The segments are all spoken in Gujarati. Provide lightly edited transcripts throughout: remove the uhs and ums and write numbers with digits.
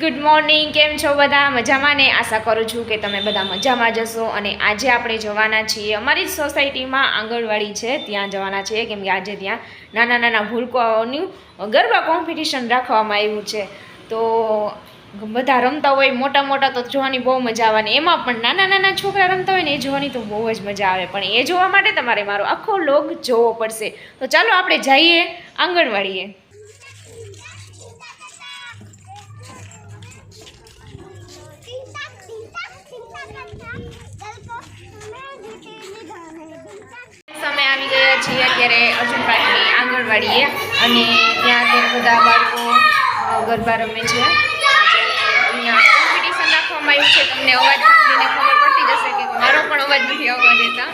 ગુડ મોર્નિંગ, કેમ છો બધા? મજામાં ને? આશા કરું છું કે તમે બધા મજામાં જશો. અને આજે આપણે જવાના છીએ અમારી સોસાયટીમાં આંગણવાડી છે, ત્યાં જવાના છીએ કેમ કે આજે ત્યાં નાના નાના ભૂલકાઓનું ગરબા કોમ્પિટિશન રાખવામાં આવ્યું છે. તો બધા રમતા હોય, મોટા મોટા તો જોવાની બહુ મજા આવવાની, એમાં પણ નાના નાના છોકરા રમતા હોય ને એ જોવાની તો બહુ જ મજા આવે. પણ એ જોવા માટે તમારે મારો આખો લોગ જોવો પડશે. તો ચાલો આપણે જઈએ આંગણવાડીએ. અમે આવી ગયા છીએ અત્યારે અર્જુનપાર્કની આંગણવાડીએ અને ત્યાં અત્યારે બધા બાળકો ગરબા રમે છે. અહીંયા કોમ્પિટિશન રાખવામાં આવ્યું છે. તમને અવાજ સાંભળીને ખબર પડતી જશે કે મારો પણ અવાજ નથી આવવા દેતા.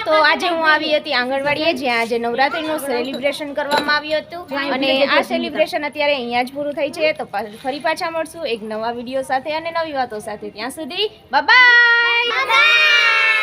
તો આજે હું આવી હતી આંગણવાડીએ જ્યાં આજે નવરાત્રીનું સેલિબ્રેશન કરવામાં આવ્યું હતું અને આ સેલિબ્રેશન અત્યારે અહીંયા જ પૂરું થઈ છે. તો ફરી પાછા મળશું એક નવા વિડીયો સાથે અને નવી વાતો સાથે. ત્યાં સુધી બાય બાય.